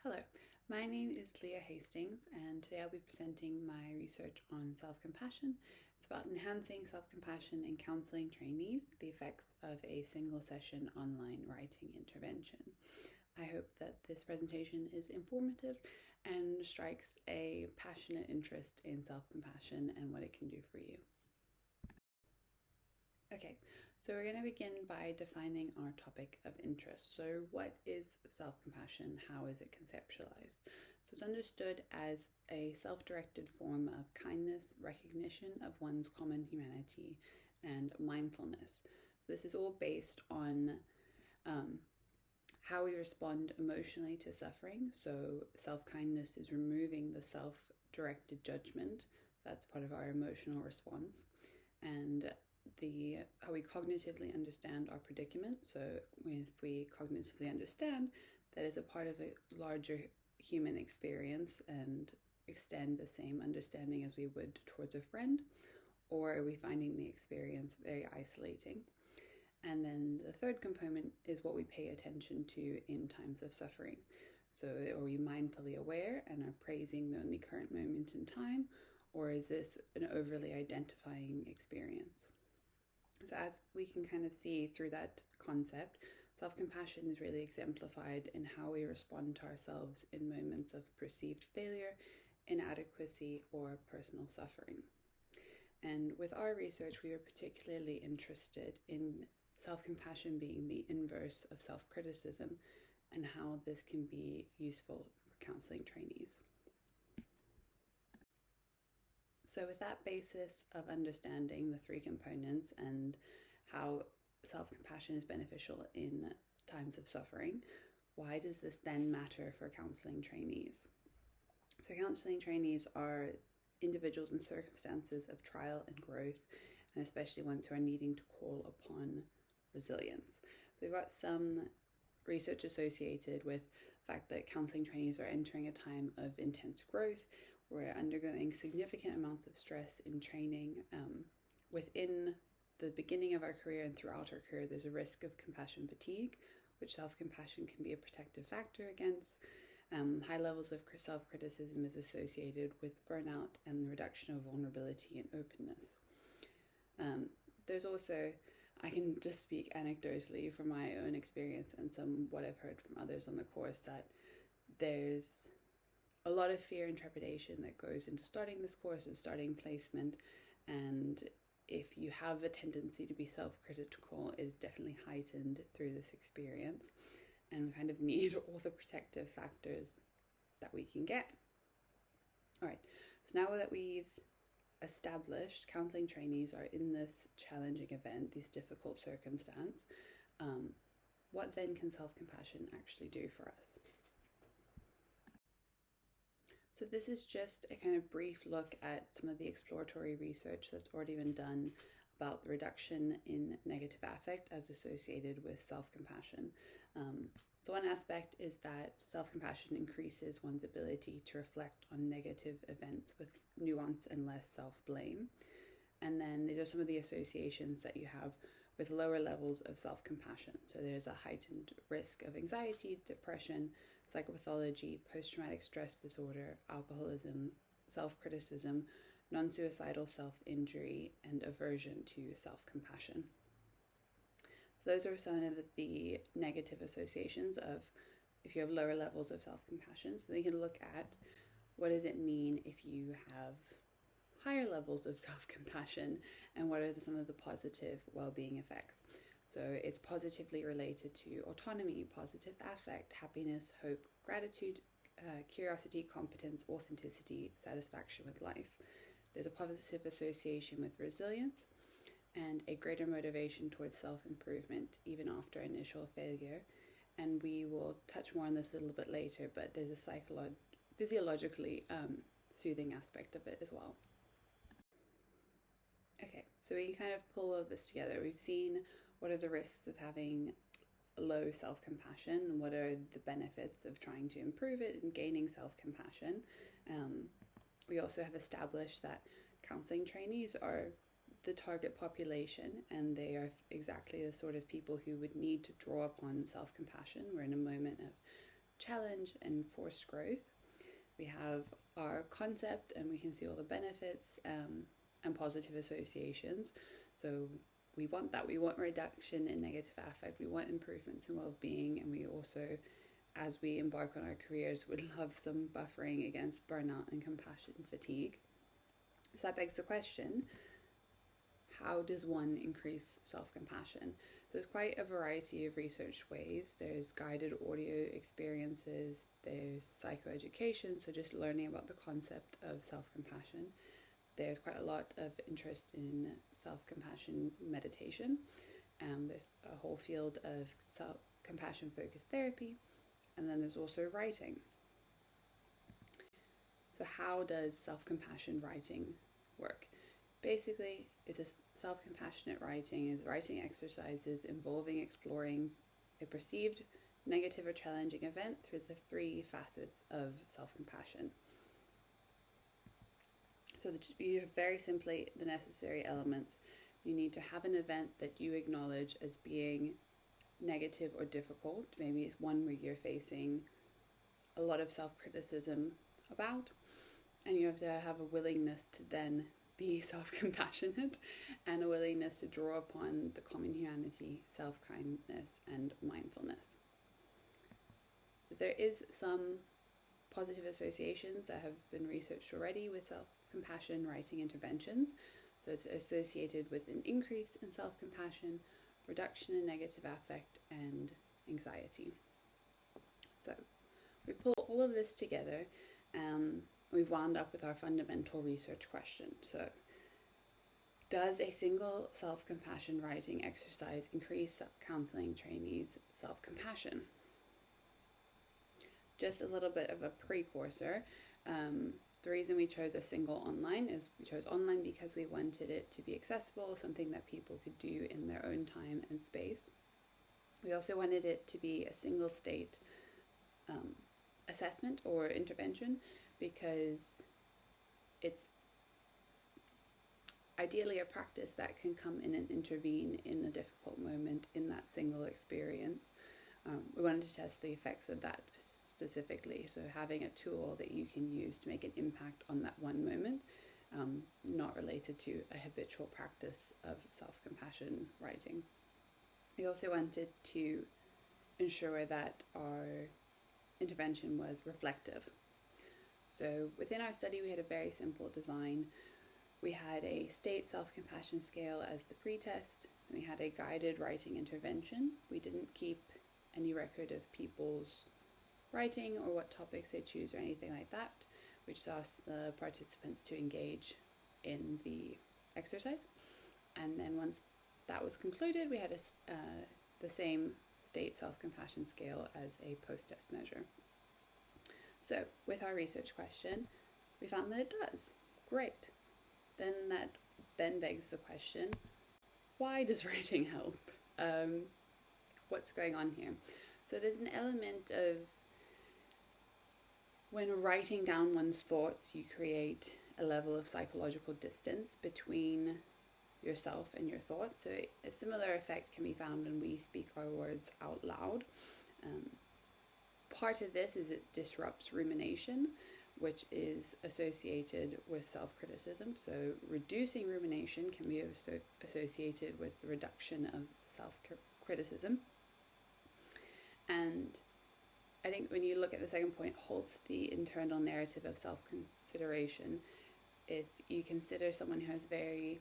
Hello, my name is Leah Hastings, and today I'll be presenting my research on self-compassion. It's about enhancing self-compassion in counselling trainees, the effects of a single session online writing intervention. I hope that this presentation is informative and strikes a passionate interest in self-compassion and what it can do for you. Okay, so we're going to begin by defining our topic of interest. So what is self-compassion? How is it conceptualized? So it's understood as a self-directed form of kindness, recognition of one's common humanity, and mindfulness. So this is all based on how we respond emotionally to suffering. So self-kindness is removing the self-directed judgment. That's part of our emotional response. And how we cognitively understand our predicament. So if we cognitively understand that it's a part of a larger human experience and extend the same understanding as we would towards a friend, or are we finding the experience very isolating? And then the third component is what we pay attention to in times of suffering. So are we mindfully aware and are praising the only current moment in time, or is this an overly identifying experience? So as we can kind of see through that concept, self-compassion is really exemplified in how we respond to ourselves in moments of perceived failure, inadequacy, or personal suffering. And with our research, we were particularly interested in self-compassion being the inverse of self-criticism and how this can be useful for counselling trainees. So with that basis of understanding the three components and how self-compassion is beneficial in times of suffering, why does this then matter for counselling trainees? So counselling trainees are individuals in circumstances of trial and growth, and especially ones who are needing to call upon resilience. So we've got some research associated with the fact that counselling trainees are entering a time of intense growth. We're undergoing significant amounts of stress in training. Within the beginning of our career and throughout our career, there's a risk of compassion fatigue, which self-compassion can be a protective factor against. High levels of self-criticism is associated with burnout and the reduction of vulnerability and openness. There's also, I can just speak anecdotally from my own experience and what I've heard from others on the course, that there's a lot of fear and trepidation that goes into starting this course and starting placement, and if you have a tendency to be self-critical, it is definitely heightened through this experience, and we kind of need all the protective factors that we can get. All right, so now that we've established counselling trainees are in this challenging event, this difficult circumstance, what then can self-compassion actually do for us? So this is just a kind of brief look at some of the exploratory research that's already been done about the reduction in negative affect as associated with self-compassion. So one aspect is that self-compassion increases one's ability to reflect on negative events with nuance and less self-blame. And then these are some of the associations that you have with lower levels of self-compassion. So there's a heightened risk of anxiety, depression, psychopathology, post-traumatic stress disorder, alcoholism, self-criticism, non-suicidal self-injury, and aversion to self-compassion. So those are some of the negative associations of if you have lower levels of self-compassion. So we can look at what does it mean if you have higher levels of self-compassion, and what are some of the positive well-being effects. So it's positively related to autonomy, positive affect, happiness, hope, gratitude, curiosity, competence, authenticity, satisfaction with life. There's a positive association with resilience and a greater motivation towards self-improvement even after initial failure. And we will touch more on this a little bit later, but there's a physiologically soothing aspect of it as well. Okay, so we kind of pull all of this together. We've seen what are the risks of having low self-compassion and what are the benefits of trying to improve it and gaining self-compassion. We also have established that counselling trainees are the target population, and they are exactly the sort of people who would need to draw upon self-compassion. We're in a moment of challenge and forced growth. We have our concept, and we can see all the benefits and positive associations. So we want that. We want reduction in negative affect. We want improvements in well-being, and we also, as we embark on our careers, would love some buffering against burnout and compassion fatigue. So that begs the question, how does one increase self-compassion? There's quite a variety of research ways. There's guided audio experiences, there's psychoeducation, so just learning about the concept of self-compassion. There's quite a lot of interest in self-compassion meditation. There's a whole field of self-compassion focused therapy, and then there's also writing. So how does self-compassion writing work? Basically, it's a self-compassionate writing is writing exercises involving exploring a perceived negative or challenging event through the three facets of self-compassion. So you have very simply the necessary elements. You need to have an event that you acknowledge as being negative or difficult. Maybe it's one where you're facing a lot of self-criticism about, and you have to have a willingness to then be self-compassionate and a willingness to draw upon the common humanity, self-kindness, and mindfulness. There is some positive associations that have been researched already with self-compassion writing interventions. So it's associated with an increase in self-compassion, reduction in negative affect, and anxiety. So we pull all of this together, we've wound up with our fundamental research question. So, does a single self-compassion writing exercise increase counselling trainees' self-compassion? Just a little bit of a precursor. The reason we chose a single online is we chose online because we wanted it to be accessible, something that people could do in their own time and space. We also wanted it to be a single state assessment or intervention, because it's ideally a practice that can come in and intervene in a difficult moment in that single experience. We wanted to test the effects of that specifically, so having a tool that you can use to make an impact on that one moment, not related to a habitual practice of self-compassion writing. We also wanted to ensure that our intervention was reflective. So within our study, we had a very simple design. We had a state self-compassion scale as the pretest. We had a guided writing intervention. We didn't keep any record of people's writing or what topics they choose or anything like that, which asked the participants to engage in the exercise. And then once that was concluded, we had the same state self-compassion scale as a post-test measure. So with our research question, we found that it does. Great. Then that begs the question, why does writing help? What's going on here? So there's an element of when writing down one's thoughts, you create a level of psychological distance between yourself and your thoughts. So a similar effect can be found when we speak our words out loud. Part of this is it disrupts rumination, which is associated with self-criticism. So reducing rumination can be associated with the reduction of self-criticism. And I think when you look at the second point, halts the internal narrative of self-consideration. If you consider someone who has very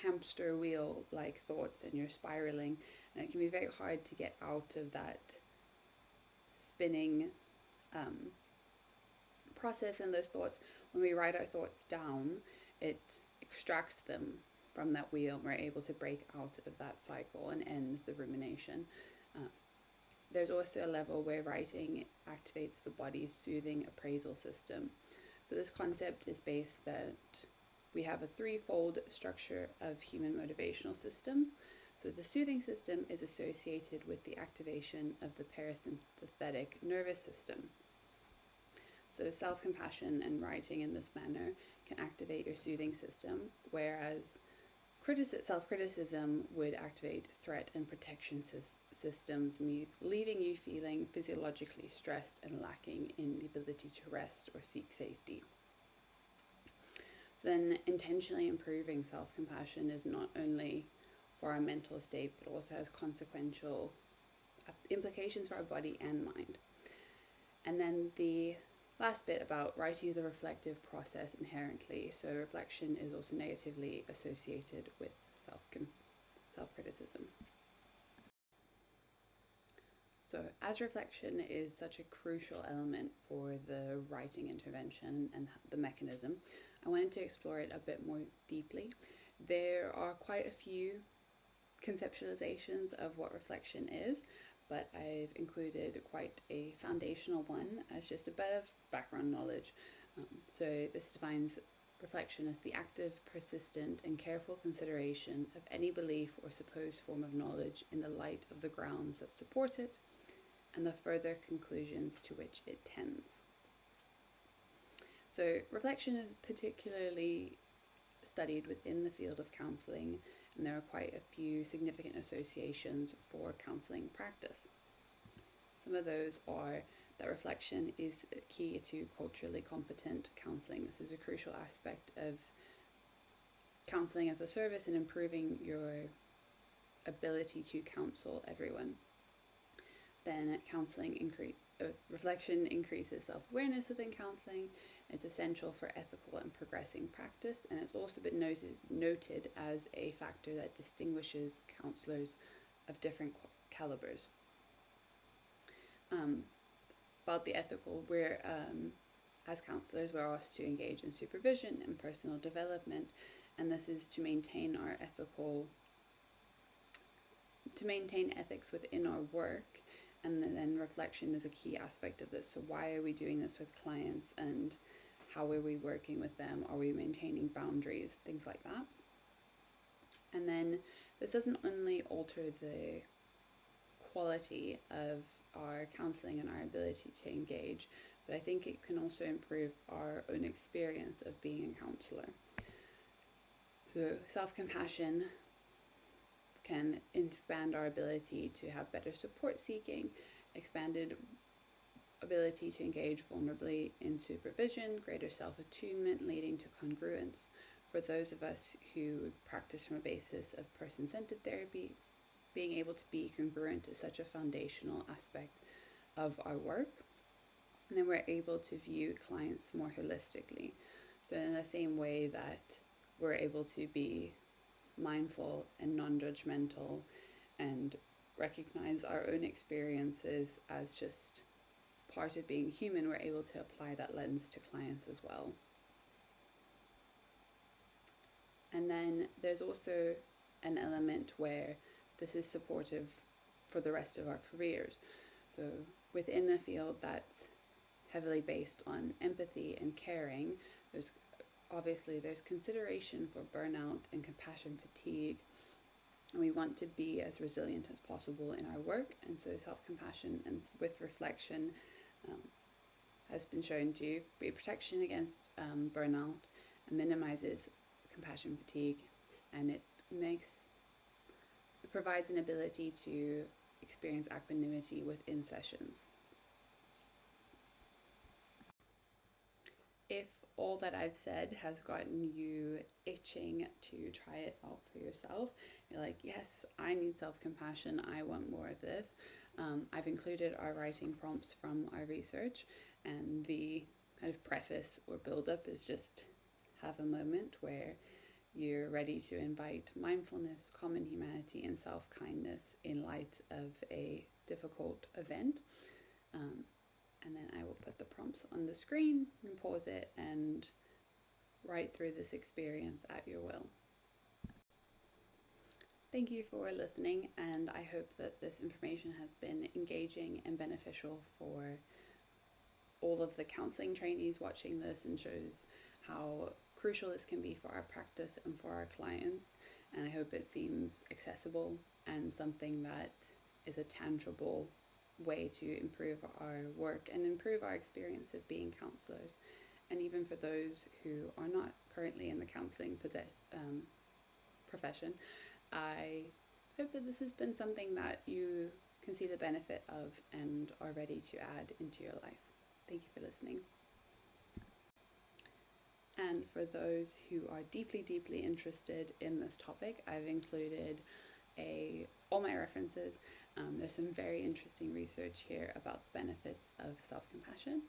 hamster wheel-like thoughts and you're spiraling, and it can be very hard to get out of that spinning process and those thoughts. When we write our thoughts down, it extracts them from that wheel, and we're able to break out of that cycle and end the rumination. There's also a level where writing activates the body's soothing appraisal system. So this concept is based that we have a threefold structure of human motivational systems. So the soothing system is associated with the activation of the parasympathetic nervous system. So self-compassion and writing in this manner can activate your soothing system, whereas Self-criticism would activate threat and protection systems, leaving you feeling physiologically stressed and lacking in the ability to rest or seek safety. So then intentionally improving self-compassion is not only for our mental state, but also has consequential implications for our body and mind. And then the last bit about writing is a reflective process inherently. So reflection is also negatively associated with self-criticism. So as reflection is such a crucial element for the writing intervention and the mechanism, I wanted to explore it a bit more deeply. There are quite a few conceptualizations of what reflection is, but I've included quite a foundational one as just a bit of background knowledge. So this defines reflection as the active, persistent, and careful consideration of any belief or supposed form of knowledge in the light of the grounds that support it and the further conclusions to which it tends. So reflection is particularly studied within the field of counselling, and there are quite a few significant associations for counselling practice. Some of those are that reflection is key to culturally competent counselling. This is a crucial aspect of counselling as a service and improving your ability to counsel everyone. Then reflection increases self-awareness within counselling. It's essential for ethical and progressing practice, and it's also been noted as a factor that distinguishes counsellors of different calibers. About the ethical, as counsellors, we're asked to engage in supervision and personal development, and this is to maintain ethics within our work. And then reflection is a key aspect of this. So why are we doing this with clients, and how are we working with them? Are we maintaining boundaries? Things like that. And then this doesn't only alter the quality of our counselling and our ability to engage, but I think it can also improve our own experience of being a counsellor. So self-compassion can expand our ability to have better support seeking, expanded ability to engage vulnerably in supervision, greater self-attunement leading to congruence. For those of us who practice from a basis of person-centered therapy, being able to be congruent is such a foundational aspect of our work. And then we're able to view clients more holistically. So in the same way that we're able to be mindful and non-judgmental and recognize our own experiences as just part of being human, we're able to apply that lens to clients as well. And then there's also an element where this is supportive for the rest of our careers. So within a field that's heavily based on empathy and caring, there's consideration for burnout and compassion fatigue. And we want to be as resilient as possible in our work. And so self-compassion and with reflection has been shown to be a protection against burnout and minimizes compassion fatigue. And it provides an ability to experience equanimity within sessions. If all that I've said has gotten you itching to try it out for yourself, you're like, yes, I need self-compassion, I want more of this, I've included our writing prompts from our research, and the kind of preface or build-up is just have a moment where you're ready to invite mindfulness, common humanity, and self-kindness in light of a difficult event. And then I will put the prompts on the screen and pause it and write through this experience at your will. Thank you for listening, and I hope that this information has been engaging and beneficial for all of the counselling trainees watching this, and shows how crucial this can be for our practice and for our clients. And I hope it seems accessible and something that is a tangible way to improve our work and improve our experience of being counsellors. And even for those who are not currently in the counselling profession, I hope that this has been something that you can see the benefit of and are ready to add into your life. Thank you for listening. And for those who are deeply, deeply interested in this topic, I've included all my references. There's some very interesting research here about the benefits of self-compassion,